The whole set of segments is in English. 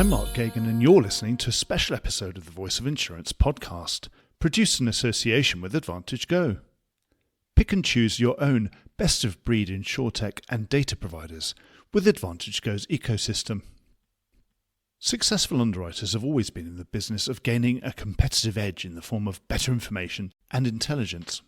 I'm Mark Gagan, and you're listening to a special episode of the Voice of Insurance podcast, produced in association with Advantage Go. Pick and choose your own best-of-breed insurtech and data providers with Advantage Go's ecosystem. Successful underwriters have always been in the business of gaining a competitive edge in the form of better information and intelligence.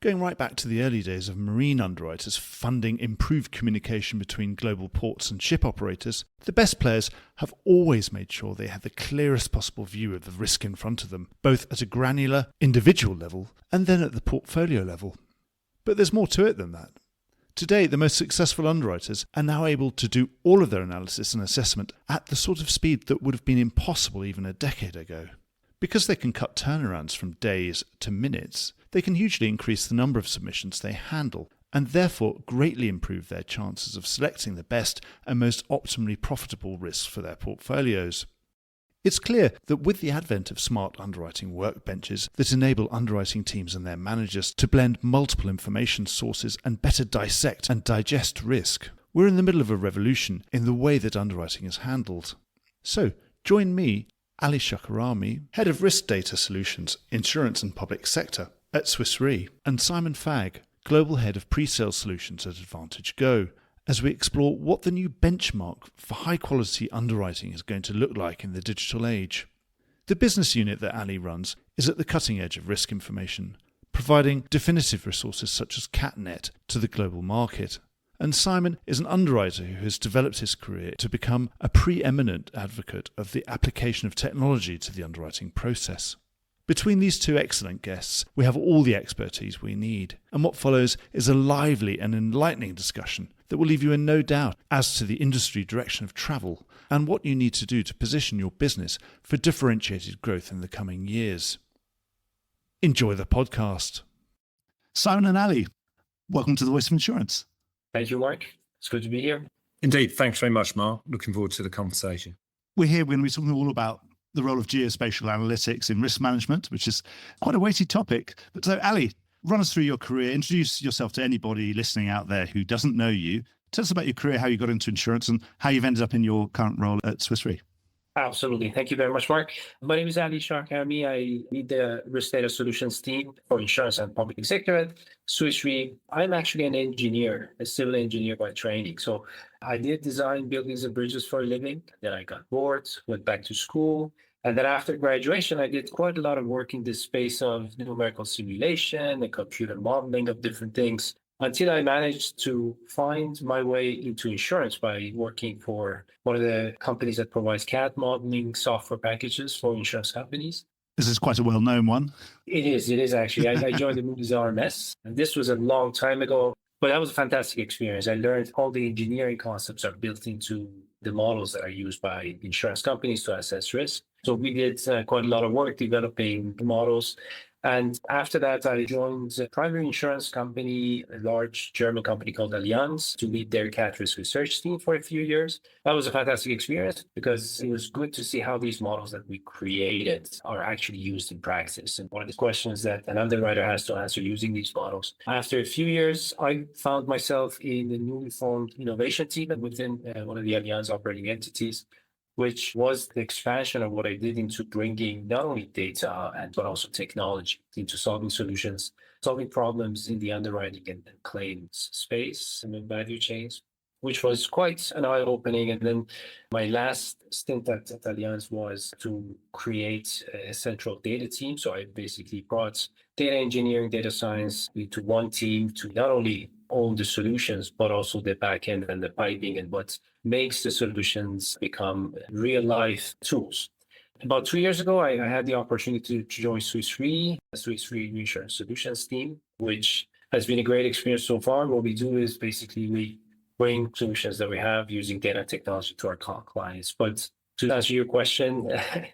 Going right back to the early days of marine underwriters funding improved communication between global ports and ship operators, the best players have always made sure they had the clearest possible view of the risk in front of them, both at a granular, individual level and then at the portfolio level. But there's more to it than that. Today, the most successful underwriters are now able to do all of their analysis and assessment at the sort of speed that would have been impossible even a decade ago. Because they can cut turnarounds from days to minutes, they can hugely increase the number of submissions they handle and therefore greatly improve their chances of selecting the best and most optimally profitable risks for their portfolios. It's clear that with the advent of smart underwriting workbenches that enable underwriting teams and their managers to blend multiple information sources and better dissect and digest risk, we're in the middle of a revolution in the way that underwriting is handled. So, join me, Ali Shahkarami, Head of Risk Data Solutions, Insurance and Public Sector at Swiss Re, and Simon Fagg, Global Head of Pre-Sales Solutions at Advantage Go, as we explore what the new benchmark for high-quality underwriting is going to look like in the digital age. The business unit that Ali runs is at the cutting edge of risk information, providing definitive resources such as CatNet to the global market. And Simon is an underwriter who has developed his career to become a preeminent advocate of the application of technology to the underwriting process. Between these two excellent guests, we have all the expertise we need, and what follows is a lively and enlightening discussion that will leave you in no doubt as to the industry direction of travel and what you need to do to position your business for differentiated growth in the coming years. Enjoy the podcast. Simon and Ali, welcome to the Voice of Insurance. Thank you, Mark. It's good to be here. Indeed. Thanks very much, Mark. Looking forward to the conversation. We're here, we're going to be talking all about the role of geospatial analytics in risk management, which is quite a weighty topic. But so, Ali, run us through your career. Introduce yourself to anybody listening out there who doesn't know you. Tell us about your career, how you got into insurance, and how you've ended up in your current role at Swiss Re. Absolutely. Thank you very much, Mark. My name is Ali Shahkarami. I lead the Risk Data Solutions team for insurance and public sector at Swiss Re. I'm actually an engineer, a civil engineer by training. So I did design buildings and bridges for a living. Then I got bored, went back to school. And then after graduation, I did quite a lot of work in this space of numerical simulation and computer modeling of different things, until I managed to find my way into insurance by working for one of the companies that provides CAD modeling software packages for insurance companies. This is quite a well-known one. It is actually. I joined the Moody's RMS, and this was a long time ago, but that was a fantastic experience. I learned all the engineering concepts are built into the models that are used by insurance companies to assess risk. So we did quite a lot of work developing models. And after that, I joined a primary insurance company, a large German company called Allianz, to lead their cat risk research team for a few years. That was a fantastic experience because it was good to see how these models that we created are actually used in practice. And one of the questions that an underwriter has to answer using these models. After a few years, I found myself in the newly formed innovation team within one of the Allianz operating entities, which was the expansion of what I did into bringing not only data but also technology into solving solutions, solving problems in the underwriting and claims space and the value chains, which was quite an eye-opening. And then my last stint at Allianz was to create a central data team. So I basically brought data engineering, data science into one team to not only own the solutions, but also the backend and the piping and what makes the solutions become real-life tools. About 2 years ago, I had the opportunity to join Swiss Re, the Swiss Re Insurance Solutions team, which has been a great experience so far. What we do is basically we bring solutions that we have using data technology to our clients. But to answer your question,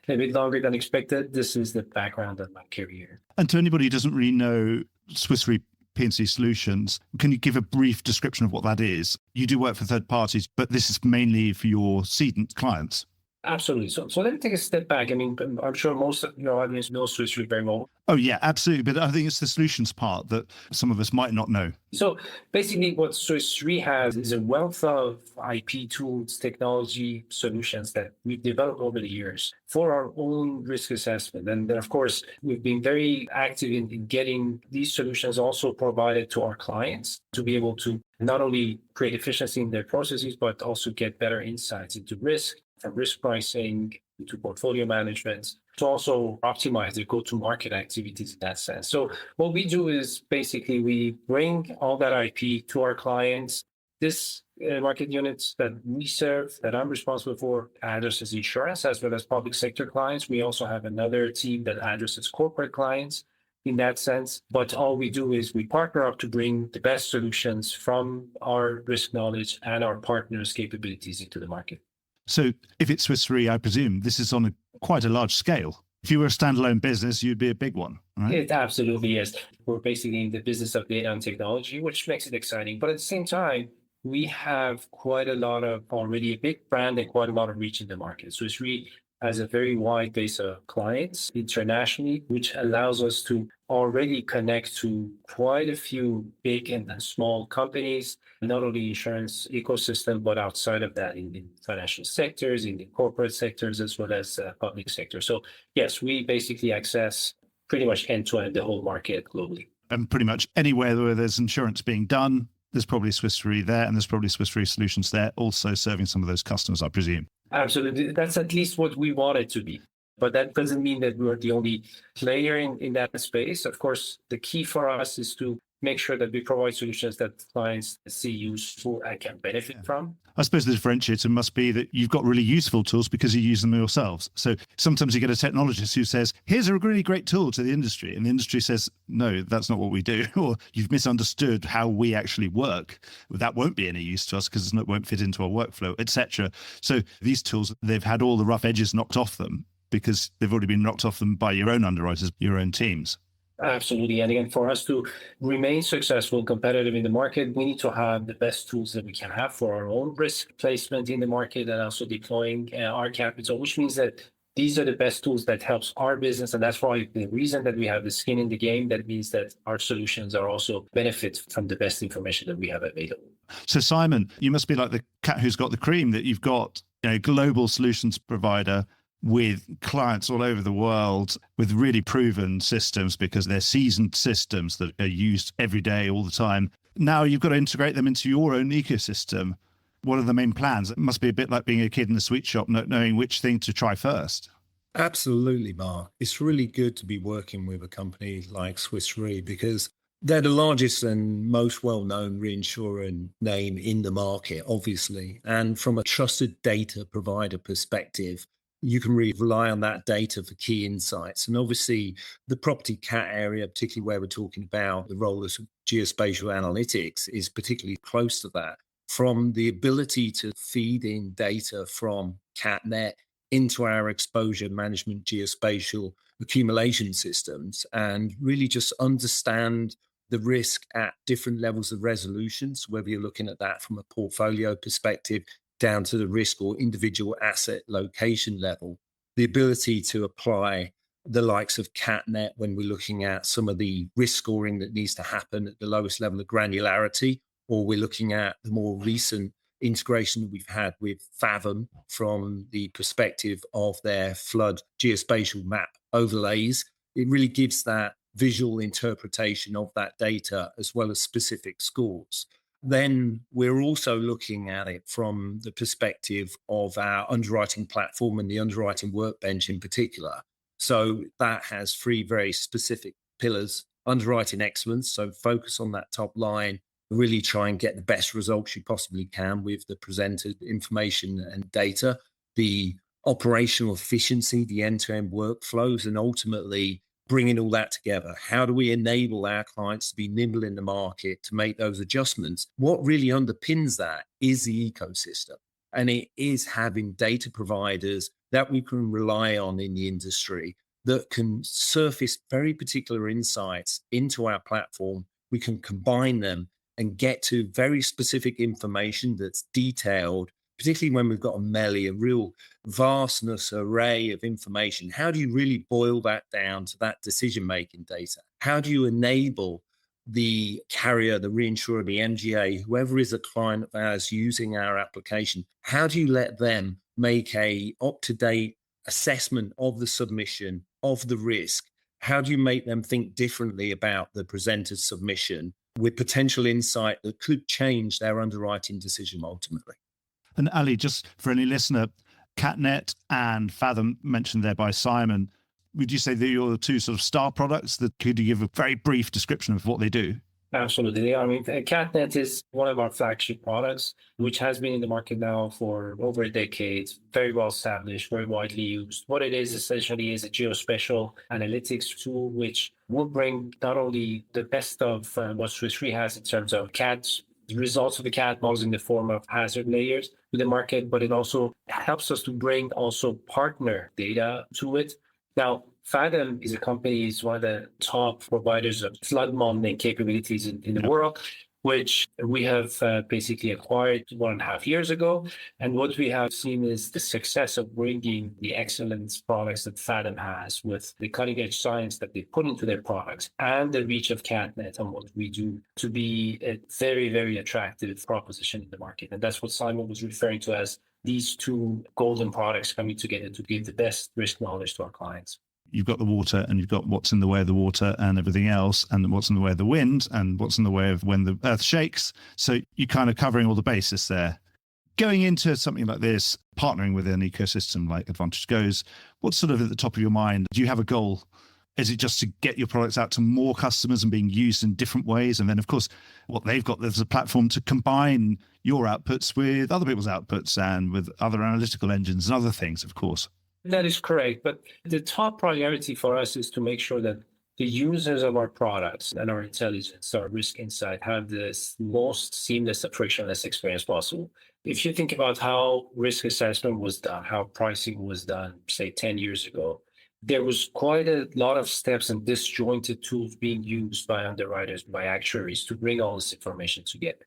a bit longer than expected, this is the background of my career. And to anybody who doesn't really know Swiss Re P&C Solutions, can you give a brief description of what that is? You do work for third parties, but this is mainly for your cedent clients. Absolutely. So let me take a step back. I mean, I'm sure most of your audience knows Swiss Re very well. Oh, yeah, absolutely. But I think it's the solutions part that some of us might not know. So basically what Swiss Re has is a wealth of IP tools, technology solutions that we've developed over the years for our own risk assessment. And then, of course, we've been very active in getting these solutions also provided to our clients to be able to not only create efficiency in their processes, but also get better insights into risk, from risk pricing to portfolio management, to also optimize their go-to-market activities in that sense. So what we do is basically we bring all that IP to our clients. This market units that we serve, that I'm responsible for, addresses insurance as well as public sector clients. We also have another team that addresses corporate clients in that sense. But all we do is we partner up to bring the best solutions from our risk knowledge and our partners' capabilities into the market. So if it's Swiss Re, I presume this is on quite a large scale. If you were a standalone business, you'd be a big one, right? It absolutely is. We're basically in the business of data and technology, which makes it exciting. But at the same time, we have quite a lot of already a big brand and quite a lot of reach in the market. Swiss Re has a very wide base of clients internationally, which allows us to already connect to quite a few big and small companies, not only insurance ecosystem, but outside of that in financial sectors, in the corporate sectors, as well as public sector. So yes, we basically access pretty much end-to-end the whole market globally. And pretty much anywhere where there's insurance being done, there's probably Swiss Re there, and there's probably Swiss Re solutions there, also serving some of those customers, I presume. Absolutely. That's at least what we want it to be. But that doesn't mean that we're the only player in that space. Of course, the key for us is to make sure that we provide solutions that clients see useful and can benefit from. I suppose the differentiator must be that you've got really useful tools because you use them yourselves. So sometimes you get a technologist who says, here's a really great tool to the industry. And the industry says, no, that's not what we do. Or you've misunderstood how we actually work. That won't be any use to us because it won't fit into our workflow, etc. So these tools, they've had all the rough edges knocked off them because they've already been knocked off them by your own underwriters, your own teams. Absolutely. And again, for us to remain successful, competitive in the market, we need to have the best tools that we can have for our own risk placement in the market and also deploying our capital, which means that these are the best tools that helps our business. And that's why the reason that we have the skin in the game, that means that our solutions are also benefit from the best information that we have available. So Simon, you must be like the cat who's got the cream, that you've got a global solutions provider with clients all over the world with really proven systems because they're seasoned systems that are used every day, all the time. Now you've got to integrate them into your own ecosystem. What are the main plans? It must be a bit like being a kid in the sweet shop, not knowing which thing to try first. Absolutely, Mark. It's really good to be working with a company like Swiss Re because they're the largest and most well-known reinsurer name in the market, obviously. And from a trusted data provider perspective, you can really rely on that data for key insights. And obviously, the property cat area, particularly where we're talking about the role of geospatial analytics, is particularly close to that. From the ability to feed in data from CatNet into our exposure management geospatial accumulation systems and really just understand the risk at different levels of resolutions, whether you're looking at that from a portfolio perspective, down to the risk or individual asset location level, the ability to apply the likes of CatNet when we're looking at some of the risk scoring that needs to happen at the lowest level of granularity, or we're looking at the more recent integration that we've had with Fathom from the perspective of their flood geospatial map overlays. It really gives that visual interpretation of that data as well as specific scores. Then we're also looking at it from the perspective of our underwriting platform and the underwriting workbench in particular. So that has three very specific pillars: underwriting excellence, so focus on that top line, really try and get the best results you possibly can with the presented information and data, the operational efficiency, the end-to-end workflows, and ultimately bringing all that together. How do we enable our clients to be nimble in the market to make those adjustments? What really underpins that is the ecosystem. And it is having data providers that we can rely on in the industry that can surface very particular insights into our platform. We can combine them and get to very specific information that's detailed particularly when we've got a real vastness array of information. How do you really boil that down to that decision-making data? How do you enable the carrier, the reinsurer, the MGA, whoever is a client of ours using our application, how do you let them make a up-to-date assessment of the submission, of the risk? How do you make them think differently about the presenter's submission with potential insight that could change their underwriting decision ultimately? And Ali, just for any listener, CatNet and Fathom mentioned there by Simon, would you say that you're the two sort of star products? That could you give a very brief description of what they do? Absolutely. I mean, CatNet is one of our flagship products, which has been in the market now for over a decade, very well established, very widely used. What it is essentially is a geospatial analytics tool, which will bring not only the best of what Swiss Re has in terms of CATs, the results of the CAT models in the form of hazard layers to the market, but it also helps us to bring also partner data to it. Now, Fathom is a company, is one of the top providers of flood modeling capabilities in the world, which we have basically acquired 1.5 years ago. And what we have seen is the success of bringing the excellent products that Fathom has with the cutting edge science that they put into their products and the reach of CatNet and what we do to be a very, very attractive proposition in the market. And that's what Simon was referring to as these two golden products coming together to give the best risk knowledge to our clients. You've got the water and you've got what's in the way of the water and everything else, and what's in the way of the wind and what's in the way of when the earth shakes. So you're kind of covering all the bases there. Going into something like this, partnering with an ecosystem like Advantage Goes, what's sort of at the top of your mind? Do you have a goal? Is it just to get your products out to more customers and being used in different ways? And then, of course, what they've got, there's a platform to combine your outputs with other people's outputs and with other analytical engines and other things, of course. That is correct. But the top priority for us is to make sure that the users of our products and our intelligence, our risk insight, have the most seamless and frictionless experience possible. If you think about how risk assessment was done, how pricing was done, say 10 years ago, there was quite a lot of steps and disjointed tools being used by underwriters, by actuaries to bring all this information together.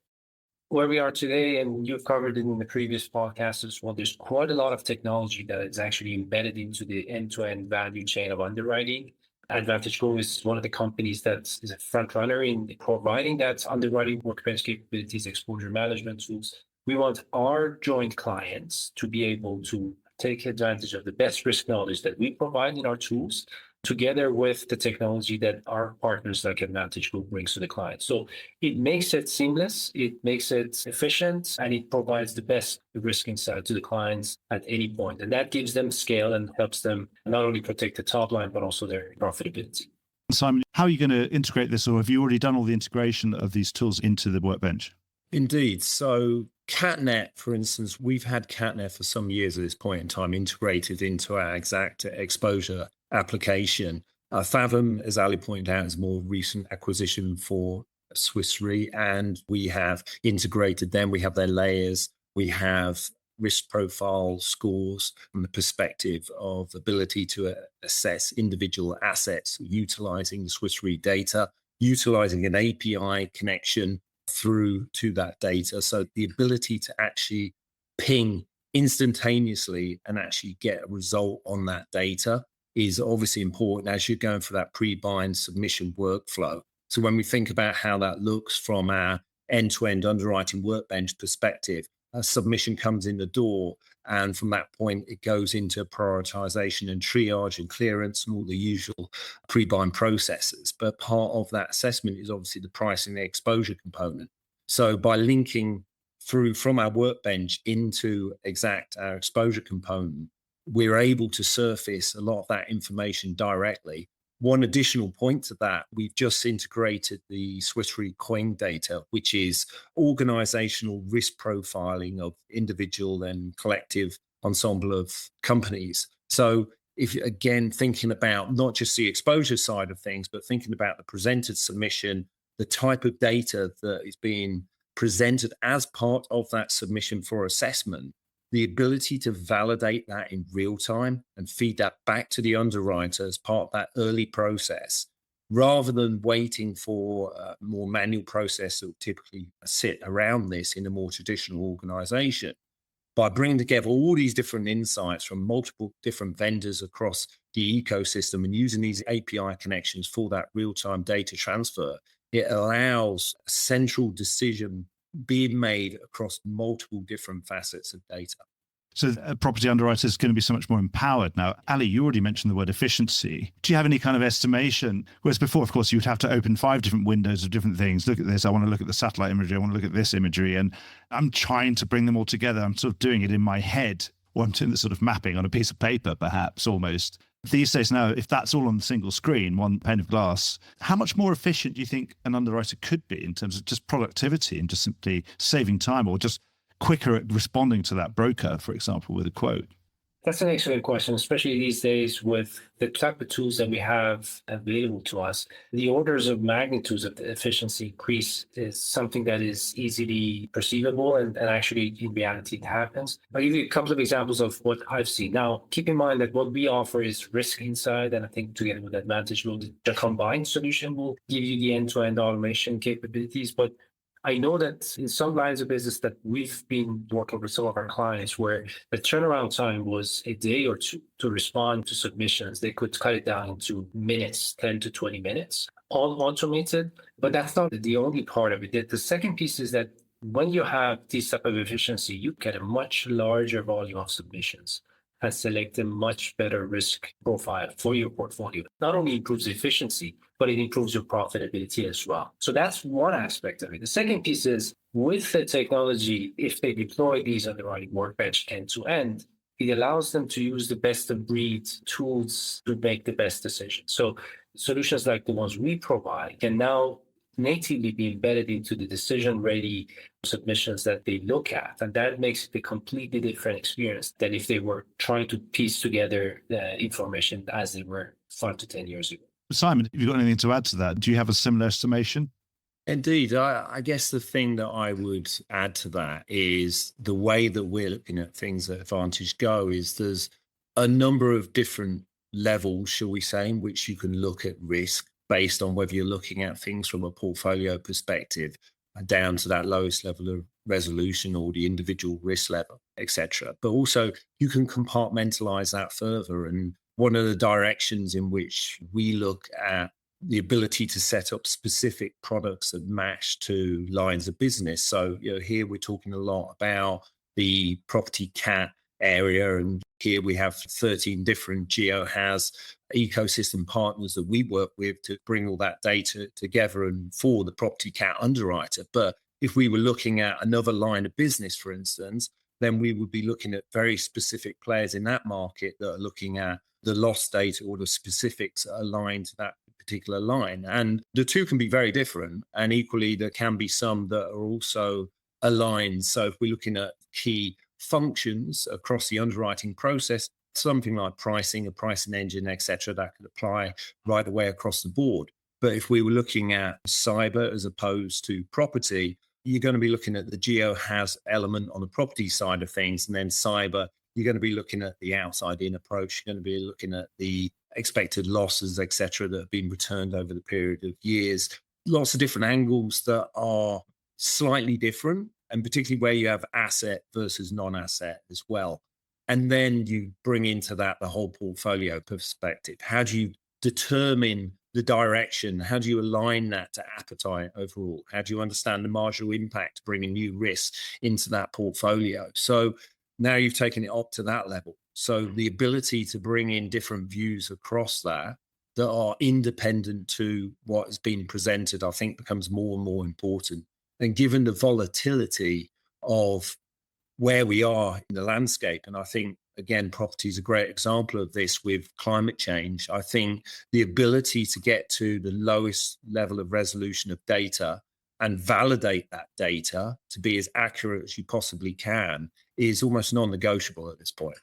Where we are today, and you've covered it in the previous podcast as well, there's quite a lot of technology that is actually embedded into the end-to-end value chain of underwriting. Advantage Go is one of the companies that is a front runner in providing that underwriting workbench capabilities, exposure management tools. We want our joint clients to be able to take advantage of the best risk knowledge that we provide in our tools, together with the technology that our partners like Advantage Group brings to the client. So it makes it seamless, it makes it efficient, and it provides the best risk insight to the clients at any point. And that gives them scale and helps them not only protect the top line, but also their profitability. Simon, how are you going to integrate this, or have you already done all the integration of these tools into the workbench? Indeed. So CatNet, for instance, we've had CatNet for some years at this point in time integrated into our exact exposure application. Fathom, as Ali pointed out, is a more recent acquisition for Swiss Re, and we have integrated them. We have their layers. We have risk profile scores from the perspective of ability to assess individual assets, utilizing the Swiss Re data, utilizing an API connection through to that data. So the ability to actually ping instantaneously and actually get a result on that data is obviously important as you're going for that pre-bind submission workflow. So when we think about how that looks from our end-to-end underwriting workbench perspective, a submission comes in the door, and from that point, it goes into prioritization and triage and clearance and all the usual pre-bind processes. But part of that assessment is obviously the pricing, the exposure component. So by linking through from our workbench into Exact, our exposure component, we're able to surface a lot of that information directly. One additional point to that, we've just integrated the Swiss Re Coin data, which is organizational risk profiling of individual and collective ensemble of companies. So if again, thinking about not just the exposure side of things, but thinking about the presented submission, the type of data that is being presented as part of that submission for assessment, the ability to validate that in real time and feed that back to the underwriter as part of that early process, rather than waiting for a more manual process that would typically sit around this in a more traditional organization. by bringing together all these different insights from multiple different vendors across the ecosystem and using these API connections for that real-time data transfer, it allows a central decision being made across multiple different facets of data. So a property underwriter is going to be so much more empowered now. Ali, you already mentioned the word efficiency. Do you have any kind of estimation? Whereas before, of course, you'd have to open 5 different windows of different things. Look at this. I want to look at the satellite imagery. I want to look at this imagery. And I'm trying to bring them all together. I'm sort of doing it in my head, or I'm doing the sort of mapping on a piece of paper, perhaps, almost. These days now, if that's all on the single screen, one pane of glass, how much more efficient do you think an underwriter could be in terms of just productivity and just simply saving time, or just quicker at responding to that broker, for example, with a quote? That's an excellent question, especially these days with the type of tools that we have available to us. The orders of magnitudes of the efficiency increase is something that is easily perceivable and actually in reality it happens. I'll give you a couple of examples of what I've seen. Now, keep in mind that what we offer is risk insight, and I think together with Advantage, the combined solution will give you the end-to-end automation capabilities. But I know that in some lines of business that we've been working with some of our clients where the turnaround time was a day or two to respond to submissions, they could cut it down into minutes, 10 to 20 minutes, all automated. But that's not the only part of it. The second piece is that when you have this type of efficiency, you get a much larger volume of submissions and select a much better risk profile for your portfolio. Not only improves efficiency, but it improves your profitability as well. So that's one aspect of it. The second piece is with the technology, if they deploy these underwriting workbench end to end, it allows them to use the best of breed tools to make the best decisions. So solutions like the ones we provide can now natively be embedded into the decision-ready submissions that they look at. And that makes it a completely different experience than if they were trying to piece together the information as they were 5 to 10 years ago. Simon, have you got anything to add to that? Do you have a similar estimation? Indeed. I guess the thing that I would add to that is the way that we're looking at things at Advantage Go is there's a number of different levels, shall we say, in which you can look at risk based on whether you're looking at things from a portfolio perspective down to that lowest level of resolution or the individual risk level, etc. But also you can compartmentalize that further. And one of the directions in which we look at the ability to set up specific products that match to lines of business. So, here we're talking a lot about the property cat area, and here we have 13 different GeoHas ecosystem partners that we work with to bring all that data together and for the property cat underwriter. But if we were looking at another line of business, for instance, then we would be looking at very specific players in that market that are looking at the loss data or the specifics aligned to that particular line. And the two can be very different. And equally, there can be some that are also aligned. So if we're looking at key functions across the underwriting process, something like pricing, a pricing engine, etc., that could apply right away across the board. But if we were looking at cyber as opposed to property, you're going to be looking at the GeoHas element on the property side of things, and then cyber, you're going to be looking at the outside-in approach. You're going to be looking at the expected losses, etc., that have been returned over the period of years. Lots of different angles that are slightly different, and particularly where you have asset versus non-asset as well. And then you bring into that the whole portfolio perspective. How do you determine the direction? How do you align that to appetite overall? How do you understand the marginal impact of bringing new risks into that portfolio? So now you've taken it up to that level. So the ability to bring in different views across that are independent to what has been presented, I think becomes more and more important. And given the volatility of where we are in the landscape, and I think, again, property is a great example of this with climate change, I think the ability to get to the lowest level of resolution of data and validate that data to be as accurate as you possibly can is almost non-negotiable at this point.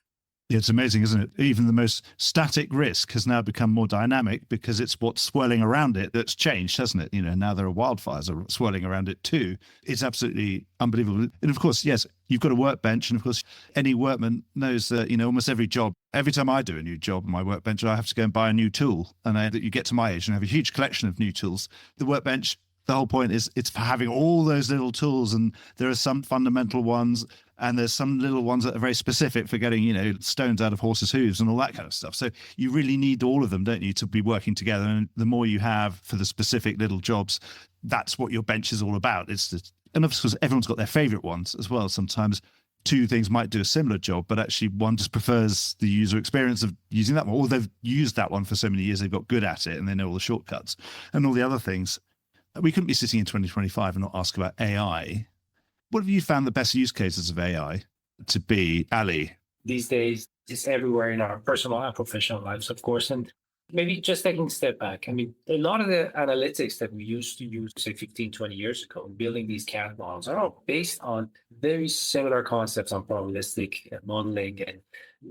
It's amazing, isn't it? Even the most static risk has now become more dynamic because it's what's swirling around it that's changed, hasn't it? Now there are wildfires are swirling around it too. It's absolutely unbelievable. And of course, yes, you've got a workbench. And of course, any workman knows that, almost every job, every time I do a new job on my workbench, I have to go and buy a new tool. And you get to my age and have a huge collection of new tools. The workbench the whole point is it's for having all those little tools, and there are some fundamental ones and there's some little ones that are very specific for getting, stones out of horses' hooves and all that kind of stuff. So you really need all of them, don't you, to be working together. And the more you have for the specific little jobs, that's what your bench is all about. And of course, everyone's got their favorite ones as well. Sometimes two things might do a similar job, but actually one just prefers the user experience of using that one, or they've used that one for so many years, they've got good at it and they know all the shortcuts and all the other things. We couldn't be sitting in 2025 and not ask about AI. What have you found the best use cases of AI to be, Ali? These days, it's everywhere in our personal and professional lives, of course. And maybe just taking a step back, I mean, a lot of the analytics that we used to use, say, 15, 20 years ago, building these CAD models are all based on very similar concepts on probabilistic modeling. And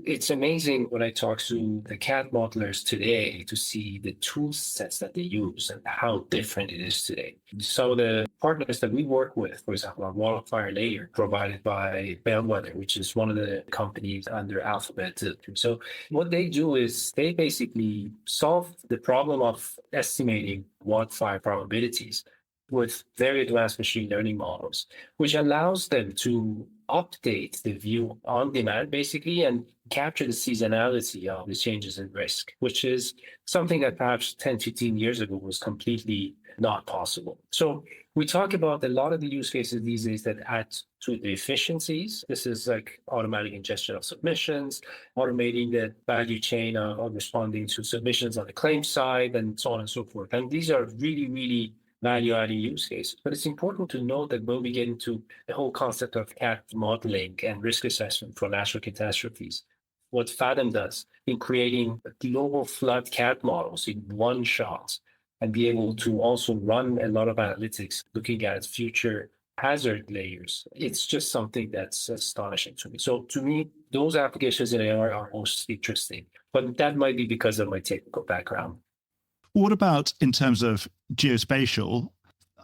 it's amazing when I talk to the CAD modelers today to see the tool sets that they use and how different it is today. Some of the partners that we work with, for example, our wildfire layer provided by Bellwether, which is one of the companies under Alphabet. So what they do is they basically solve the problem of estimating wildfire probabilities with very advanced machine learning models, which allows them to update the view on demand, basically, and capture the seasonality of the changes in risk, which is something that perhaps 10, 15 years ago was completely not possible. So we talk about a lot of the use cases these days that add to the efficiencies. This is like automatic ingestion of submissions, automating the value chain of responding to submissions on the claim side, and so on and so forth. And these are really, really value-adding use cases. But it's important to note that when we get into the whole concept of CAT modeling and risk assessment for natural catastrophes, what Fathom does in creating global flood CAT models in one shot and be able to also run a lot of analytics looking at future hazard layers, it's just something that's astonishing to me. So to me, those applications in AI are most interesting, but that might be because of my technical background. What about in terms of geospatial?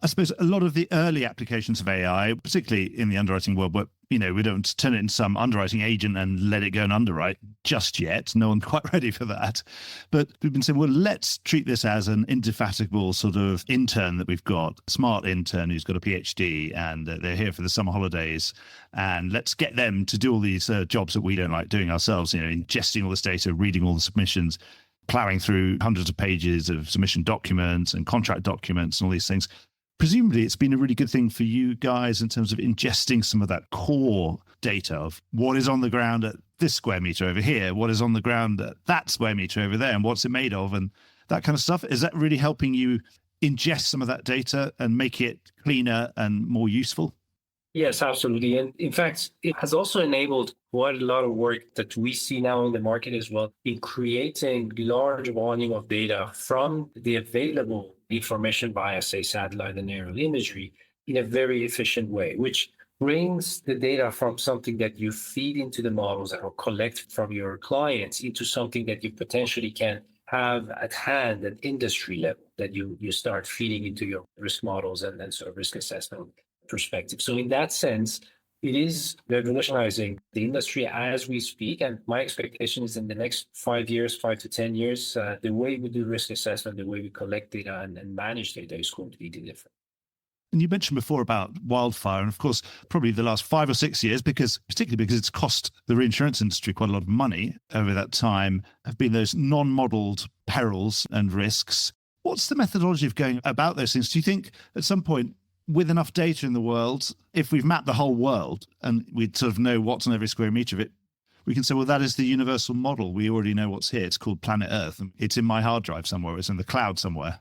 I suppose a lot of the early applications of AI, particularly in the underwriting world, where we don't turn it into some underwriting agent and let it go and underwrite just yet. No one's quite ready for that. But we've been saying, well, let's treat this as an indefatigable sort of intern that we've got, a smart intern who's got a PhD and they're here for the summer holidays. And let's get them to do all these jobs that we don't like doing ourselves, ingesting all this data, reading all the submissions, plowing through hundreds of pages of submission documents and contract documents and all these things. Presumably, it's been a really good thing for you guys in terms of ingesting some of that core data of what is on the ground at this square meter over here, what is on the ground at that square meter over there, and what's it made of, and that kind of stuff. Is that really helping you ingest some of that data and make it cleaner and more useful? Yes, absolutely. And in fact, it has also enabled quite a lot of work that we see now in the market as well in creating large volume of data from the available information via, say, satellite and aerial imagery in a very efficient way, which brings the data from something that you feed into the models or collect from your clients into something that you potentially can have at hand at industry level that you start feeding into your risk models and then sort of risk assessment perspective. So in that sense, it is revolutionizing the industry as we speak. And my expectation is in the next 5 years, 5 to 10 years, the way we do risk assessment, the way we collect data and manage data is going to be different. And you mentioned before about wildfire, and of course, probably the last 5 or 6 years, particularly because it's cost the reinsurance industry quite a lot of money over that time, have been those non-modeled perils and risks. What's the methodology of going about those things? Do you think at some point, with enough data in the world, if we've mapped the whole world and we sort of know what's on every square meter of it, we can say, well, that is the universal model. We already know what's here. It's called planet Earth. It's in my hard drive somewhere. It's in the cloud somewhere.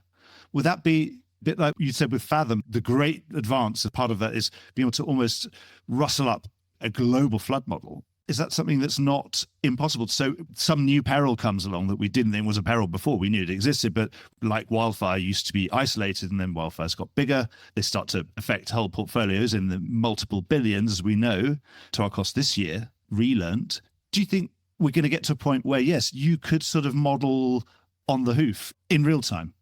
Would that be a bit like you said with Fathom? The great advance, a part of that is being able to almost rustle up a global flood model. Is that something that's not impossible? So some new peril comes along that we didn't think was a peril before. We knew it existed, but like wildfire used to be isolated, and then wildfires got bigger. They start to affect whole portfolios in the multiple billions, as we know, to our cost this year, relearned. Do you think we're going to get to a point where, yes, you could sort of model on the hoof in real time?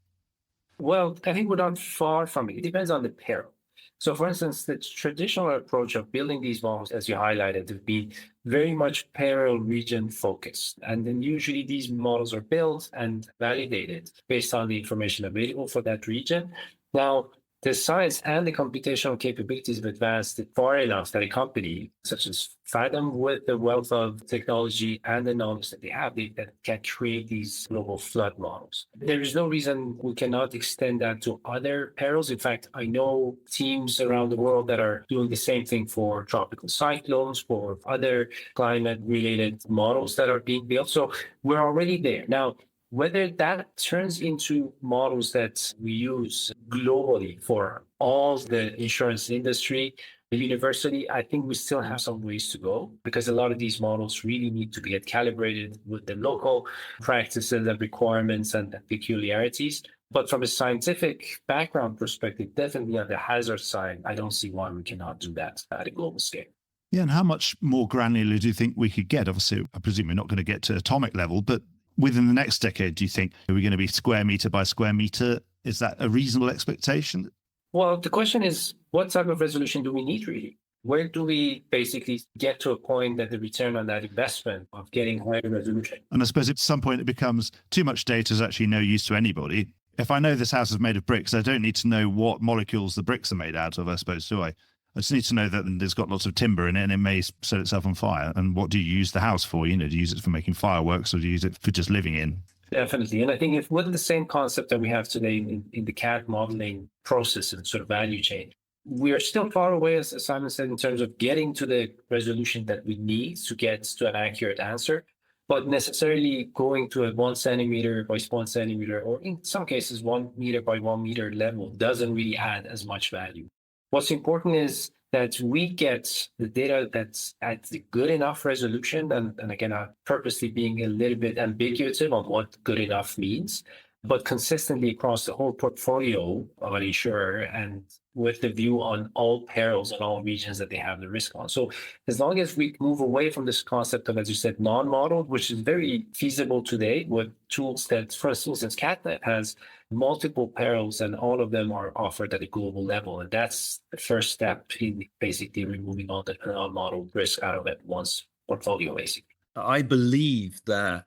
Well, I think we're not far from it. It depends on the peril. So, for instance, the traditional approach of building these models, as you highlighted, would be very much peril region focused. And then usually these models are built and validated based on the information available for that region. Now, The science and the computational capabilities have advanced far enough that a company such as Fathom, with the wealth of technology and the knowledge that they have, that can create these global flood models. There is no reason we cannot extend that to other perils. In fact, I know teams around the world that are doing the same thing for tropical cyclones, for other climate-related models that are being built. So we're already there. Now, whether that turns into models that we use globally for all the insurance industry universally, I think we still have some ways to go, because a lot of these models really need to get calibrated with the local practices and requirements and peculiarities. But from a scientific background perspective, definitely on the hazard side, I don't see why we cannot do that at a global scale. Yeah, and how much more granular do you think we could get? Obviously, I presume we're not going to get to atomic level, but within the next decade, do you think we're going to be square meter by square meter? Is that a reasonable expectation? Well, the question is, what type of resolution do we need really? Where do we basically get to a point that the return on that investment of getting higher resolution? And I suppose at some point it becomes too much data is actually no use to anybody. If I know this house is made of bricks, I don't need to know what molecules the bricks are made out of, I suppose, do I? I just need to know that there's got lots of timber in it and it may set itself on fire. And what do you use the house for? Do you use it for making fireworks, or do you use it for just living in? Definitely. And I think if with the same concept that we have today in the CAD modeling process and sort of value chain, we are still far away, as Simon said, in terms of getting to the resolution that we need to get to an accurate answer. But necessarily going to a 1 centimeter by 1 centimeter, or in some cases 1 meter by 1 meter level, doesn't really add as much value. What's important is that we get the data that's at the good enough resolution, and again, I'm purposely being a little bit ambiguous on what good enough means, but consistently across the whole portfolio of an insurer and with the view on all perils and all regions that they have the risk on. So as long as we move away from this concept of, as you said, non-modeled, which is very feasible today with tools that, for instance, CatNet has multiple perils and all of them are offered at a global level. And that's the first step in basically removing all the non-modeled risk out of it one's portfolio, basically. I believe that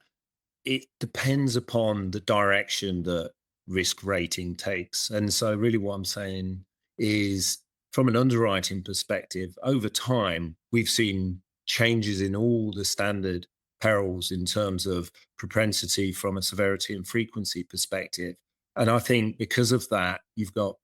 it depends upon the direction that risk rating takes. And so really what I'm saying is, from an underwriting perspective, over time, we've seen changes in all the standard perils in terms of propensity from a severity and frequency perspective. And I think because of that, you've got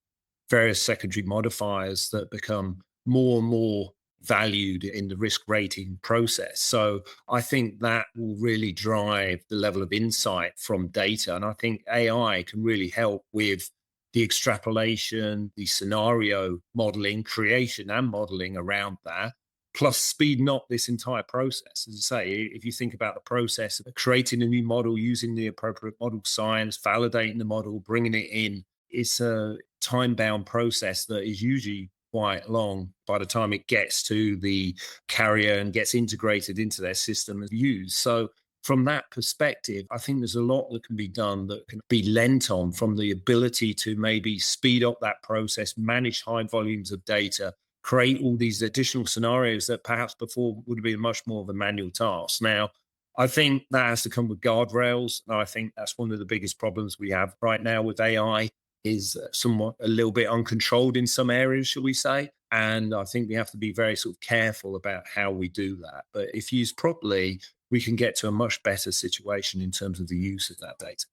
various secondary modifiers that become more and more valued in the risk rating process. So I think that will really drive the level of insight from data. And I think AI can really help with the extrapolation, the scenario modeling, creation and modeling around that, plus speeding up this entire process. As I say, if you think about the process of creating a new model, using the appropriate model science, validating the model, bringing it in, it's a time-bound process that is usually quite long by the time it gets to the carrier and gets integrated into their system and used. So from that perspective, I think there's a lot that can be done that can be lent on from the ability to maybe speed up that process, manage high volumes of data, create all these additional scenarios that perhaps before would have been much more of a manual task. Now, I think that has to come with guardrails. And I think that's one of the biggest problems we have right now with AI, is somewhat a little bit uncontrolled in some areas, shall we say. And I think we have to be very sort of careful about how we do that. But if used properly, we can get to a much better situation in terms of the use of that data.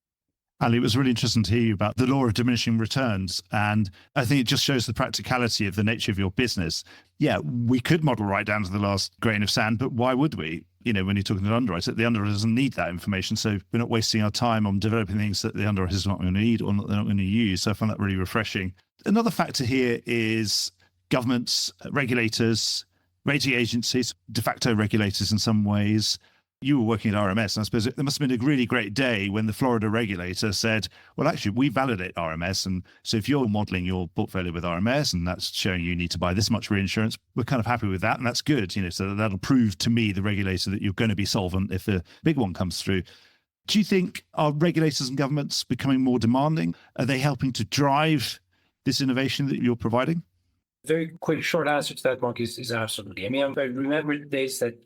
Ali, it was really interesting to hear you about the law of diminishing returns. And I think it just shows the practicality of the nature of your business. Yeah, we could model right down to the last grain of sand, but why would we? When you're talking to the underwriter doesn't need that information. So we're not wasting our time on developing things that the underwriter is not going to need or they're not going to use. So I find that really refreshing. Another factor here is governments, regulators, rating agencies, de facto regulators in some ways. You were working at RMS, and I suppose there must have been a really great day when the Florida regulator said, well, actually, we validate RMS. And so if you're modeling your portfolio with RMS and that's showing you need to buy this much reinsurance, we're kind of happy with that. And that's good. So that'll prove to me, the regulator, that you're going to be solvent if a big one comes through. Do you think are regulators and governments becoming more demanding? Are they helping to drive this innovation that you're providing? Very quick, short answer to that, Mark, is absolutely. I remember the days that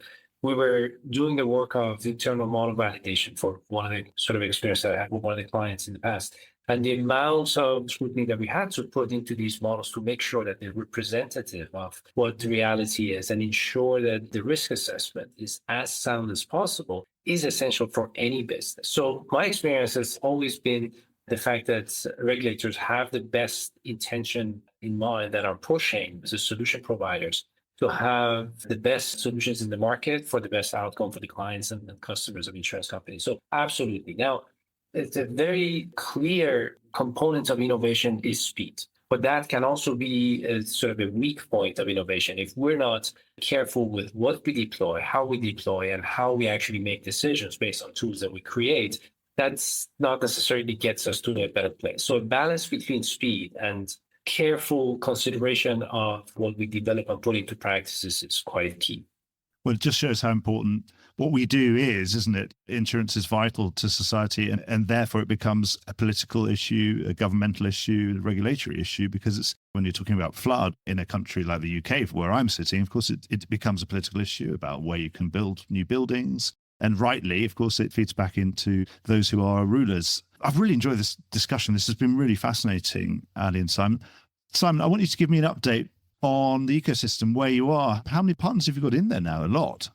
we were doing the work of internal model validation for one of the sort of experience that I had with one of the clients in the past. And the amount of scrutiny that we had to put into these models to make sure that they're representative of what the reality is and ensure that the risk assessment is as sound as possible is essential for any business. So my experience has always been the fact that regulators have the best intention in mind that are pushing the solution providers to have the best solutions in the market for the best outcome for the clients and customers of insurance companies. So absolutely. Now, it's a very clear component of innovation is speed, but that can also be a sort of a weak point of innovation. If we're not careful with what we deploy, how we deploy, and how we actually make decisions based on tools that we create, that's not necessarily gets us to a better place. So a balance between speed and careful consideration of what we develop and put into practices is quite key. Well, it just shows how important what we do is, isn't it? Insurance is vital to society, and therefore it becomes a political issue, a governmental issue, a regulatory issue, because it's when you're talking about flood in a country like the UK, where I'm sitting, of course, it becomes a political issue about where you can build new buildings. And rightly, of course, it feeds back into those who are rulers. I've really enjoyed this discussion. This has been really fascinating, Ali and Simon. Simon, I want you to give me an update on the ecosystem, where you are. How many partners have you got in there now? A lot.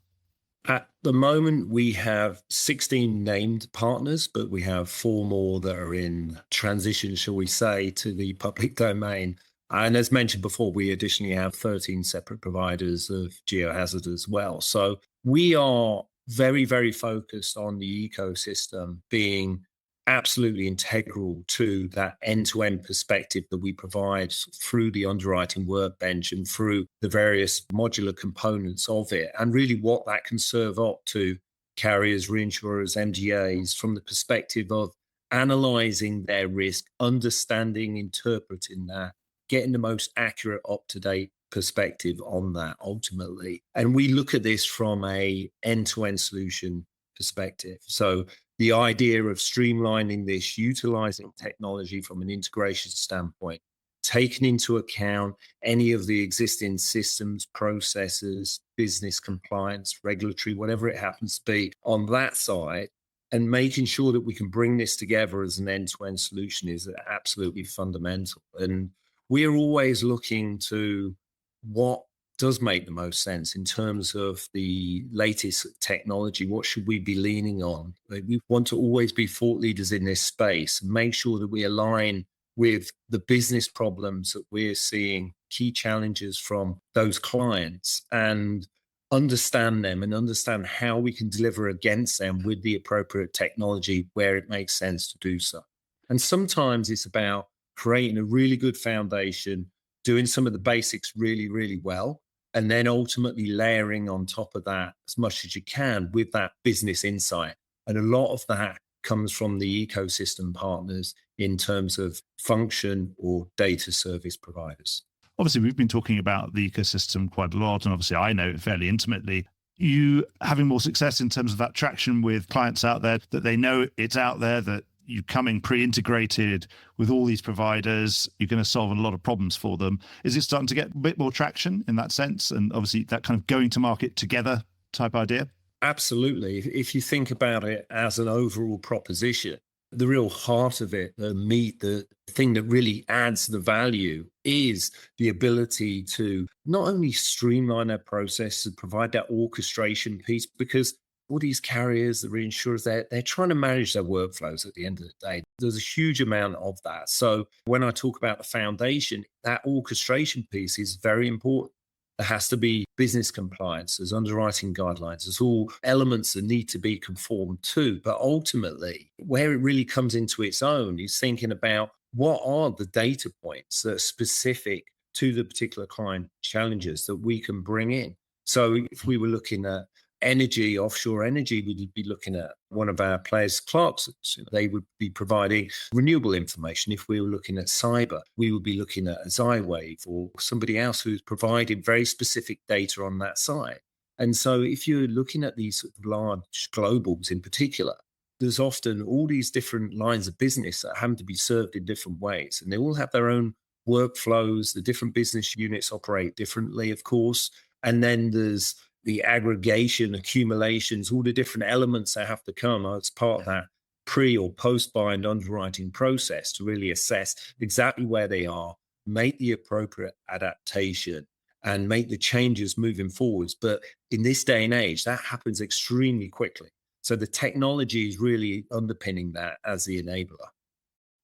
At the moment, we have 16 named partners, but we have 4 more that are in transition, shall we say, to the public domain. And as mentioned before, we additionally have 13 separate providers of geohazard as well. So we are very, very focused on the ecosystem being absolutely integral to that end-to-end perspective that we provide through the underwriting workbench and through the various modular components of it, and really what that can serve up to carriers, reinsurers, MGAs from the perspective of analyzing their risk, understanding, interpreting that, getting the most accurate, up-to-date perspective on that ultimately. And we look at this from a end-to-end solution perspective. So the idea of streamlining this, utilizing technology from an integration standpoint, taking into account any of the existing systems, processes, business compliance, regulatory, whatever it happens to be on that side, and making sure that we can bring this together as an end-to-end solution is absolutely fundamental. And we're always looking to what does make the most sense in terms of the latest technology. What should we be leaning on? We want to always be thought leaders in this space and make sure that we align with the business problems that we're seeing, key challenges from those clients, and understand them and understand how we can deliver against them with the appropriate technology where it makes sense to do so. And sometimes it's about creating a really good foundation, doing some of the basics really, really well, and then ultimately layering on top of that as much as you can with that business insight. And a lot of that comes from the ecosystem partners in terms of function or data service providers. Obviously, we've been talking about the ecosystem quite a lot, and obviously I know it fairly intimately. You having more success in terms of that traction with clients out there, that they know it's out there, that you're coming pre-integrated with all these providers, you're going to solve a lot of problems for them. Is it starting to get a bit more traction in that sense? And obviously that kind of going to market together type idea? Absolutely. If you think about it as an overall proposition, the real heart of it, the meat, the thing that really adds the value is the ability to not only streamline that process and provide that orchestration piece, because all these carriers, the reinsurers, they're trying to manage their workflows at the end of the day. There's a huge amount of that. So when I talk about the foundation, that orchestration piece is very important. There has to be business compliance, there's underwriting guidelines, there's all elements that need to be conformed to. But ultimately, where it really comes into its own is thinking about what are the data points that are specific to the particular client challenges that we can bring in. So if we were looking at energy, offshore energy, we'd be looking at one of our players, Clarksons. They would be providing renewable information. If we were looking at cyber, we would be looking at a Zywave or somebody else who's providing very specific data on that side. And so if you're looking at these sort of large globals in particular, there's often all these different lines of business that have to be served in different ways. And they all have their own workflows. The different business units operate differently, of course. And then there's the aggregation, accumulations, all the different elements that have to come as part of that pre or post bind underwriting process to really assess exactly where they are, make the appropriate adaptation, and make the changes moving forwards. But in this day and age, that happens extremely quickly. So the technology is really underpinning that as the enabler.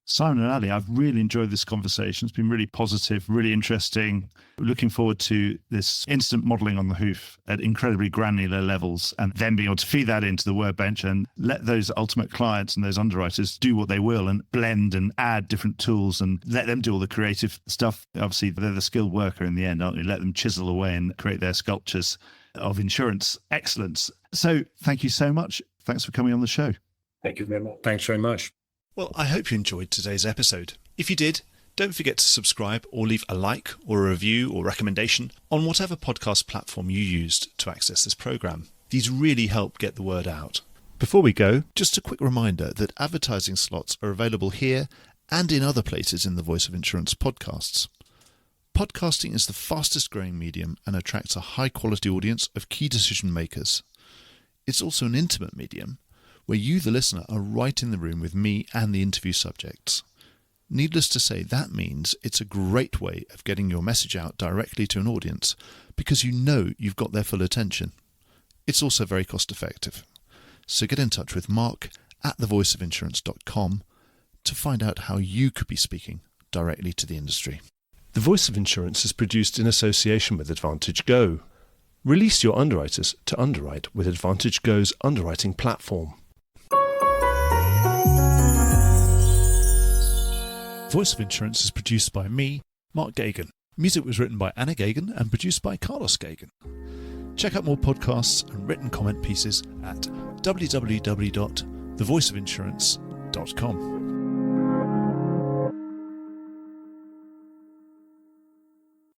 Simon and Ali, I've really enjoyed this conversation. It's been really positive, really interesting. Looking forward to this instant modeling on the hoof at incredibly granular levels, and then being able to feed that into the workbench and let those ultimate clients and those underwriters do what they will and blend and add different tools and let them do all the creative stuff. Obviously, they're the skilled worker in the end, aren't they? Let them chisel away and create their sculptures of insurance excellence. So thank you so much. Thanks for coming on the show. Thank you very much. Thanks very much. Well, I hope you enjoyed today's episode. If you did, don't forget to subscribe or leave a like or a review or recommendation on whatever podcast platform you used to access this program. These really help get the word out. Before we go, just a quick reminder that advertising slots are available here and in other places in the Voice of Insurance podcasts. Podcasting is the fastest growing medium and attracts a high quality audience of key decision makers. It's also an intimate medium where you, the listener, are right in the room with me and the interview subjects. Needless to say, that means it's a great way of getting your message out directly to an audience because you know you've got their full attention. It's also very cost effective. So get in touch with Mark at thevoiceofinsurance.com to find out how you could be speaking directly to the industry. The Voice of Insurance is produced in association with Advantage Go. Release your underwriters to underwrite with Advantage Go's underwriting platform. Voice of Insurance is produced by me, Mark Gagan. Music was written by Anna Gagan and produced by Carlos Gagan. Check out more podcasts and written comment pieces at www.thevoiceofinsurance.com.